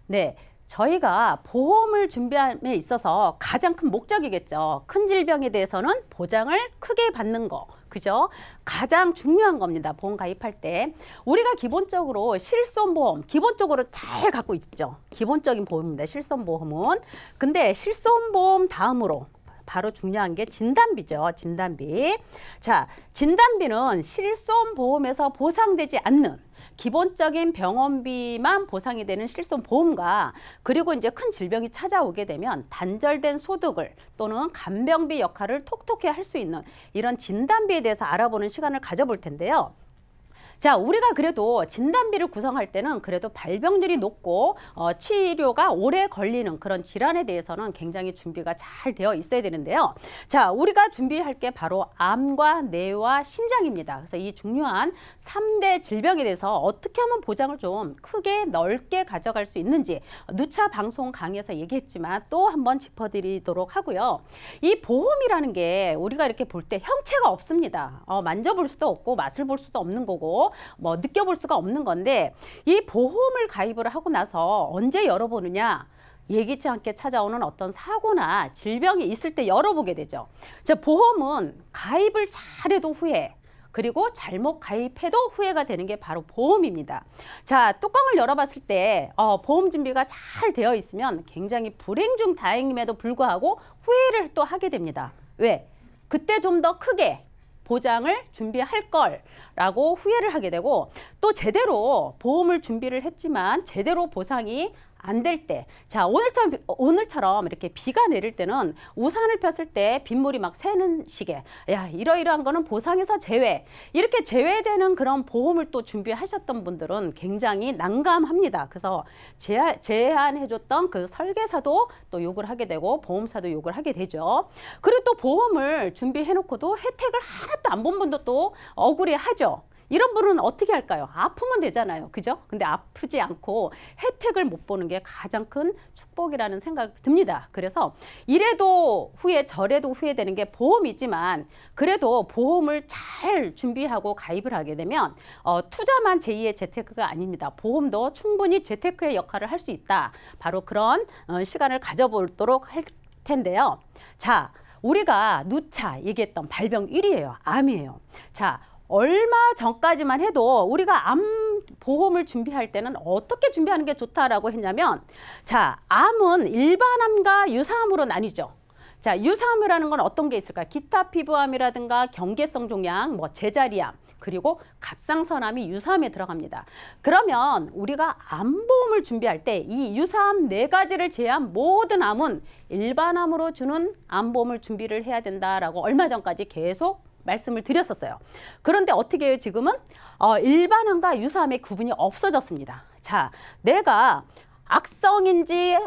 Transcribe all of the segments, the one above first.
네, 저희가 보험을 준비함에 있어서 가장 큰 목적이겠죠. 큰 질병에 대해서는 보장을 크게 받는 거. 그죠? 가장 중요한 겁니다. 보험 가입할 때. 우리가 기본적으로 실손보험, 기본적으로 잘 갖고 있죠. 기본적인 보험입니다. 실손보험은. 근데 실손보험 다음으로 바로 중요한 게 진단비죠. 진단비. 자, 진단비는 실손보험에서 보상되지 않는 기본적인 병원비만 보상이 되는 실손보험과 그리고 이제 큰 질병이 찾아오게 되면 단절된 소득을 또는 간병비 역할을 톡톡히 할 수 있는 이런 진단비에 대해서 알아보는 시간을 가져볼 텐데요. 자, 우리가 그래도 진단비를 구성할 때는 그래도 발병률이 높고 치료가 오래 걸리는 그런 질환에 대해서는 굉장히 준비가 잘 되어 있어야 되는데요. 자, 우리가 준비할 게 바로 암과 뇌와 심장입니다. 그래서 이 중요한 3대 질병에 대해서 어떻게 하면 보장을 좀 크게 넓게 가져갈 수 있는지 누차 방송 강의에서 얘기했지만 또 한번 짚어드리도록 하고요. 이 보험이라는 게 우리가 이렇게 볼 때 형체가 없습니다. 만져볼 수도 없고 맛을 볼 수도 없는 거고 뭐 느껴볼 수가 없는 건데 이 보험을 가입을 하고 나서 언제 열어보느냐? 예기치 않게 찾아오는 어떤 사고나 질병이 있을 때 열어보게 되죠. 자, 보험은 가입을 잘해도 후회, 그리고 잘못 가입해도 후회가 되는 게 바로 보험입니다. 자, 뚜껑을 열어봤을 때 보험 준비가 잘 되어 있으면 굉장히 불행 중 다행임에도 불구하고 후회를 또 하게 됩니다. 왜? 그때 좀 더 크게 보장을 준비할 걸라고 후회를 하게 되고 또 제대로 보험을 준비를 했지만 제대로 보상이 안 될 때, 자, 오늘처럼 이렇게 비가 내릴 때는 우산을 폈을 때 빗물이 막 새는 시기에 야, 이러이러한 거는 보상에서 제외, 이렇게 제외되는 그런 보험을 또 준비하셨던 분들은 굉장히 난감합니다. 그래서 제안해줬던 그 설계사도 또 욕을 하게 되고 보험사도 욕을 하게 되죠. 그리고 또 보험을 준비해놓고도 혜택을 하나도 안 본 분도 또 억울해하죠. 이런 분은 어떻게 할까요? 아프면 되잖아요. 그죠? 근데 아프지 않고 혜택을 못 보는 게 가장 큰 축복이라는 생각이 듭니다. 그래서 이래도 후회, 저래도 후회되는 게 보험이지만 그래도 보험을 잘 준비하고 가입을 하게 되면 투자만 제2의 재테크가 아닙니다. 보험도 충분히 재테크의 역할을 할 수 있다. 바로 그런 시간을 가져보도록 할 텐데요. 자, 우리가 누차 얘기했던 발병 1위예요. 암이에요. 자, 얼마 전까지만 해도 우리가 암 보험을 준비할 때는 어떻게 준비하는 게 좋다라고 했냐면, 자, 암은 일반암과 유사암으로 나뉘죠. 자, 유사암이라는 건 어떤 게 있을까요? 기타 피부암이라든가 경계성 종양, 뭐 제자리암, 그리고 갑상선암이 유사암에 들어갑니다. 그러면 우리가 암보험을 준비할 때 이 유사암 4가지를 제외한 모든 암은 일반암으로 주는 암보험을 준비를 해야 된다라고 얼마 전까지 계속 말씀을 드렸었어요. 그런데 어떻게 해요? 지금은 일반암과 유사암의 구분이 없어졌습니다. 자, 내가 악성인지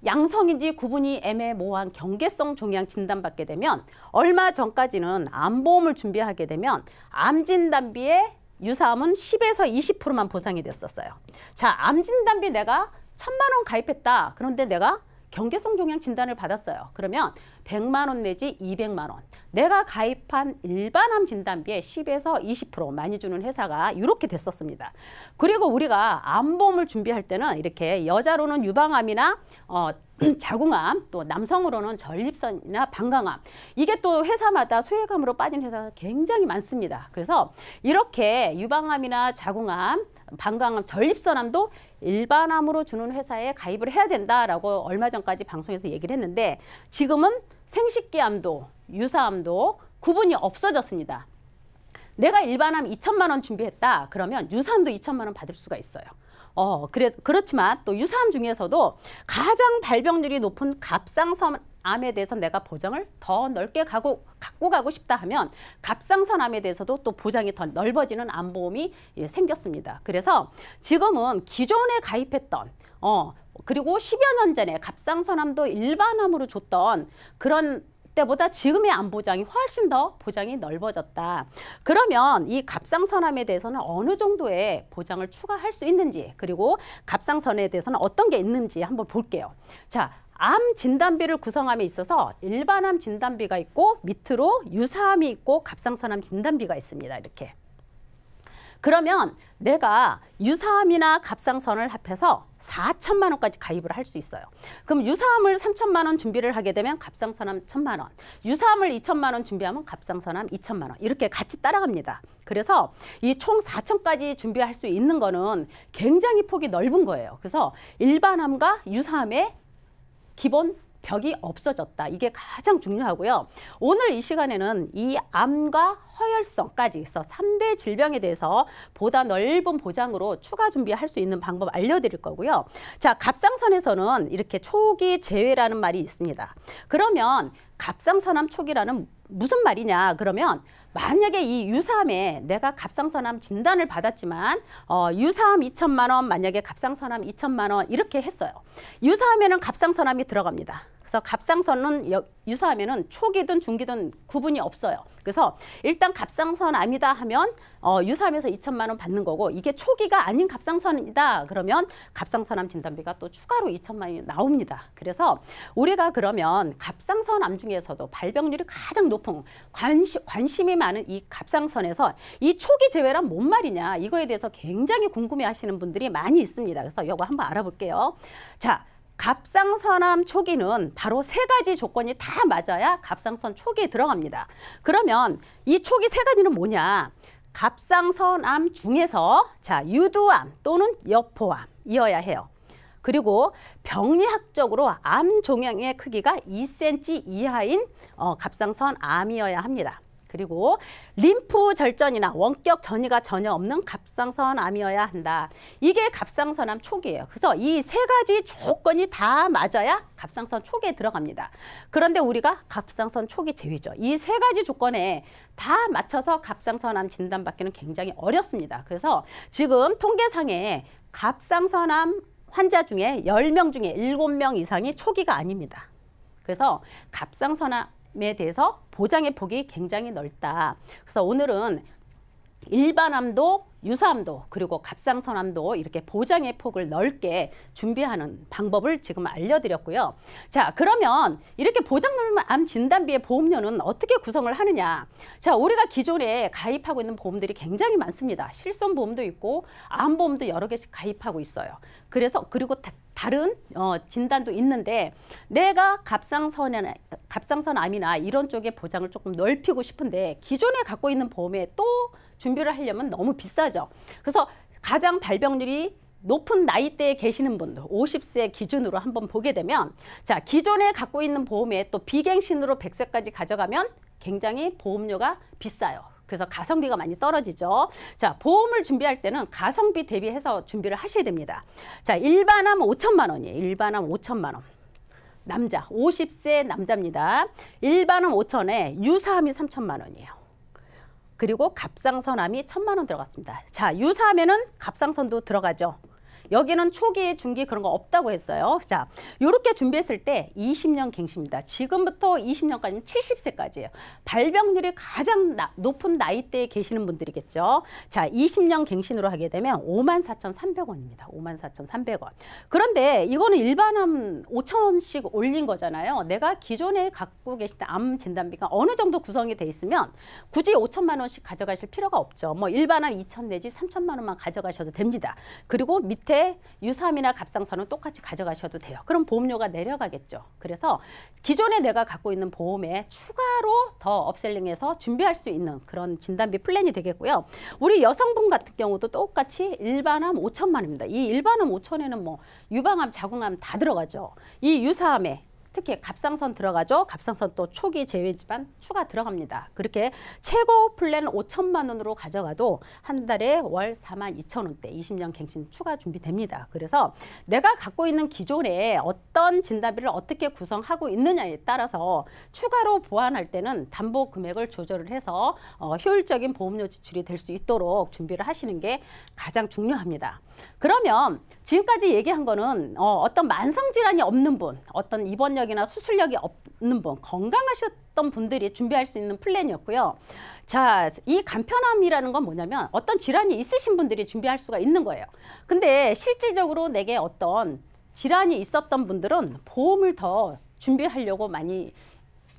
양성인지 구분이 애매모호한 경계성 종양 진단받게 되면 얼마 전까지는 암보험을 준비하게 되면 암진단비의 유사암은 10에서 20%만 보상이 됐었어요. 자, 암진단비 내가 1,000만 원 가입했다. 그런데 내가 경계성 종양 진단을 받았어요. 그러면 100만 원 내지 200만 원. 내가 가입한 일반암 진단비의 10에서 20% 많이 주는 회사가 이렇게 됐었습니다. 그리고 우리가 암보험을 준비할 때는 이렇게 여자로는 유방암이나 자궁암, 또 남성으로는 전립선이나 방광암, 이게 또 회사마다 소외감으로 빠진 회사가 굉장히 많습니다. 그래서 이렇게 유방암이나 자궁암, 방광암, 전립선암도 일반암으로 주는 회사에 가입을 해야 된다라고 얼마 전까지 방송에서 얘기를 했는데 지금은 생식기암도 유사암도 구분이 없어졌습니다. 내가 일반암 2,000만 원 준비했다. 그러면 유사암도 2,000만 원 받을 수가 있어요. 그렇지만 또 유사암 중에서도 가장 발병률이 높은 갑상선암에 대해서 내가 보장을 더 넓게 갖고 가고 싶다 하면 갑상선암에 대해서도 또 보장이 더 넓어지는 암보험이 생겼습니다. 그래서 지금은 기존에 가입했던 그리고 10여 년 전에 갑상선암도 일반암으로 줬던 그런 때보다 지금의 암 보장이 훨씬 더 보장이 넓어졌다. 그러면 이 갑상선암에 대해서는 어느 정도의 보장을 추가할 수 있는지, 그리고 갑상선에 대해서는 어떤 게 있는지 한번 볼게요. 자, 암 진단비를 구성함에 있어서 일반암 진단비가 있고 밑으로 유사암이 있고 갑상선암 진단비가 있습니다. 이렇게. 그러면 내가 유사암이나 갑상선을 합해서 4천만 원까지 가입을 할 수 있어요. 그럼 유사암을 3천만 원 준비를 하게 되면 갑상선암 1천만 원, 유사암을 2천만 원 준비하면 갑상선암 2천만 원 이렇게 같이 따라갑니다. 그래서 이 총 4천까지 준비할 수 있는 거는 굉장히 폭이 넓은 거예요. 그래서 일반암과 유사암의 기본 벽이 없어졌다. 이게 가장 중요하고요. 오늘 이 시간에는 이 암과 허혈성까지 있어 3대 질병에 대해서 보다 넓은 보장으로 추가 준비할 수 있는 방법 알려드릴 거고요. 자, 갑상선에서는 이렇게 초기 재회라는 말이 있습니다. 그러면 갑상선암 초기라는 무슨 말이냐? 그러면 만약에 이 유사암에 내가 갑상선암 진단을 받았지만 유사암 2천만 원, 만약에 갑상선암 2천만 원 이렇게 했어요. 유사암에는 갑상선암이 들어갑니다. 그래서 갑상선은 유사암에는 초기든 중기든 구분이 없어요. 그래서 일단 갑상선암이다 하면 유사암에서 2천만 원 받는 거고, 이게 초기가 아닌 갑상선이다 그러면 갑상선암 진단비가 또 추가로 2천만 원이 나옵니다. 그래서 우리가 그러면 갑상선암 중에서도 발병률이 가장 높은 관심이 많은 이 갑상선에서 이 초기 재회란 뭔 말이냐, 이거에 대해서 굉장히 궁금해 하시는 분들이 많이 있습니다. 그래서 이거 한번 알아볼게요. 자, 갑상선암 초기는 바로 3가지 조건이 다 맞아야 갑상선 초기에 들어갑니다. 그러면 이 초기 3가지는 뭐냐? 갑상선암 중에서 자, 유두암 또는 여포암이어야 해요. 그리고 병리학적으로 암 종양의 크기가 2cm 이하인 갑상선암이어야 합니다. 그리고 림프 절전이나 원격 전이가 전혀 없는 갑상선암이어야 한다. 이게 갑상선암 초기예요. 그래서 이 3가지 조건이 다 맞아야 갑상선 초기에 들어갑니다. 그런데 우리가 갑상선 초기 제위죠. 이 3가지 조건에 다 맞춰서 갑상선암 진단받기는 굉장히 어렵습니다. 그래서 지금 통계상에 갑상선암 환자 중에 10명 중에 7명 이상이 초기가 아닙니다. 그래서 갑상선암에 대해서 보장의 폭이 굉장히 넓다. 그래서 오늘은 일반암도 유사암도 그리고 갑상선암도 이렇게 보장의 폭을 넓게 준비하는 방법을 지금 알려드렸고요. 자, 그러면 이렇게 보장 넓은 암 진단비의 보험료는 어떻게 구성을 하느냐? 자, 우리가 기존에 가입하고 있는 보험들이 굉장히 많습니다. 실손보험도 있고 암보험도 여러 개씩 가입하고 있어요. 그래서 그리고 다른 진단도 있는데 내가 갑상선암이나 이런 쪽의 보장을 조금 넓히고 싶은데 기존에 갖고 있는 보험에 또 준비를 하려면 너무 비싸죠. 그래서 가장 발병률이 높은 나이대에 계시는 분들 50세 기준으로 한번 보게 되면 자, 기존에 갖고 있는 보험에 또 비갱신으로 100세까지 가져가면 굉장히 보험료가 비싸요. 그래서 가성비가 많이 떨어지죠. 자, 보험을 준비할 때는 가성비 대비해서 준비를 하셔야 됩니다. 자, 일반암 5천만 원이에요. 일반암 5천만 원. 남자, 50세 남자입니다. 일반암 5천에 유사암이 3천만 원이에요. 그리고 갑상선암이 1,000만 원 들어갔습니다. 자, 유사암에는 갑상선도 들어가죠. 여기는 초기, 중기 그런 거 없다고 했어요. 자, 이렇게 준비했을 때 20년 갱신입니다. 지금부터 20년까지는 70세까지예요. 발병률이 가장 높은 나이대에 계시는 분들이겠죠. 자, 20년 갱신으로 하게 되면 54,300원입니다. 54,300원. 그런데 이거는 일반암 5,000원씩 올린 거잖아요. 내가 기존에 갖고 계실 때 암 진단비가 어느 정도 구성이 돼 있으면 굳이 5천만 원씩 가져가실 필요가 없죠. 뭐 일반암 2천 내지 3천만 원만 가져가셔도 됩니다. 그리고 밑에 유사암이나 갑상선은 똑같이 가져가셔도 돼요. 그럼 보험료가 내려가겠죠. 그래서 기존에 내가 갖고 있는 보험에 추가로 더 업셀링해서 준비할 수 있는 그런 진단비 플랜이 되겠고요. 우리 여성분 같은 경우도 똑같이 일반암 5천만 원입니다. 이 일반암 5천에는 뭐 유방암, 자궁암 다 들어가죠. 이 유사암에 특히 갑상선 들어가죠. 갑상선 또 초기 제외지만 추가 들어갑니다. 그렇게 최고 플랜 5천만 원으로 가져가도 한 달에 월 42,000원대 20년 갱신 추가 준비됩니다. 그래서 내가 갖고 있는 기존에 어떤 진단비를 어떻게 구성하고 있느냐에 따라서 추가로 보완할 때는 담보 금액을 조절을 해서 효율적인 보험료 지출이 될 수 있도록 준비를 하시는 게 가장 중요합니다. 그러면 지금까지 얘기한 거는 어떤 만성질환이 없는 분, 어떤 입원력이나 수술력이 없는 분, 건강하셨던 분들이 준비할 수 있는 플랜이었고요. 자, 이 간편암이라는 건 뭐냐면 어떤 질환이 있으신 분들이 준비할 수가 있는 거예요. 근데 실질적으로 내게 어떤 질환이 있었던 분들은 보험을 더 준비하려고 많이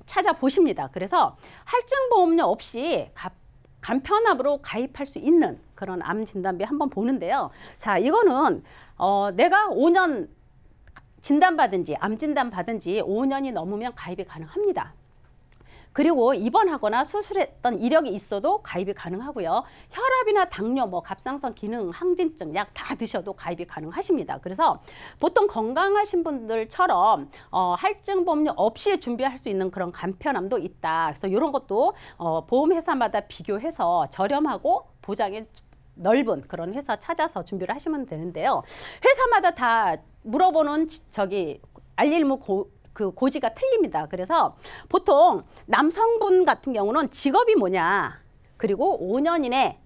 찾아보십니다. 그래서 할증보험료 없이 간편함으로 가입할 수 있는 그런 암 진단비 한번 보는데요. 자, 이거는 내가 5년 진단받은 지, 암 진단 받은 지 5년이 넘으면 가입이 가능합니다. 그리고 입원하거나 수술했던 이력이 있어도 가입이 가능하고요. 혈압이나 당뇨, 뭐 갑상선 기능, 항진증 약 다 드셔도 가입이 가능하십니다. 그래서 보통 건강하신 분들처럼 할증 보험료 없이 준비할 수 있는 그런 간편함도 있다. 그래서 이런 것도 보험회사마다 비교해서 저렴하고 보장이 넓은 그런 회사 찾아서 준비를 하시면 되는데요. 회사마다 다 물어보는 알릴무 고지가 틀립니다. 그래서 보통 남성분 같은 경우는 직업이 뭐냐, 그리고 5년 이내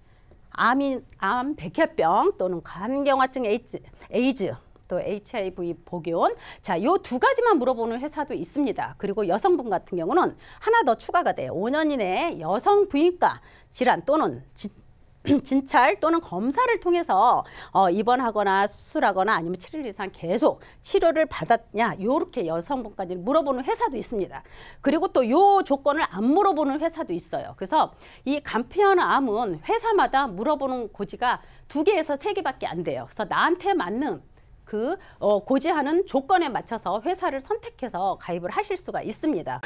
암, 백혈병 또는 간경화증 에이즈, 또 HIV 복용, 자, 요 두 가지만 물어보는 회사도 있습니다. 그리고 여성분 같은 경우는 하나 더 추가가 돼요. 5년 이내에 여성 부인과 질환 또는 진찰 또는 검사를 통해서 입원하거나 수술하거나 아니면 7일 이상 계속 치료를 받았냐, 요렇게 여성분까지 물어보는 회사도 있습니다. 그리고 또 요 조건을 안 물어보는 회사도 있어요. 그래서 이 간편암은 회사마다 물어보는 고지가 2개에서 3개밖에 안 돼요. 그래서 나한테 맞는 그 고지하는 조건에 맞춰서 회사를 선택해서 가입을 하실 수가 있습니다.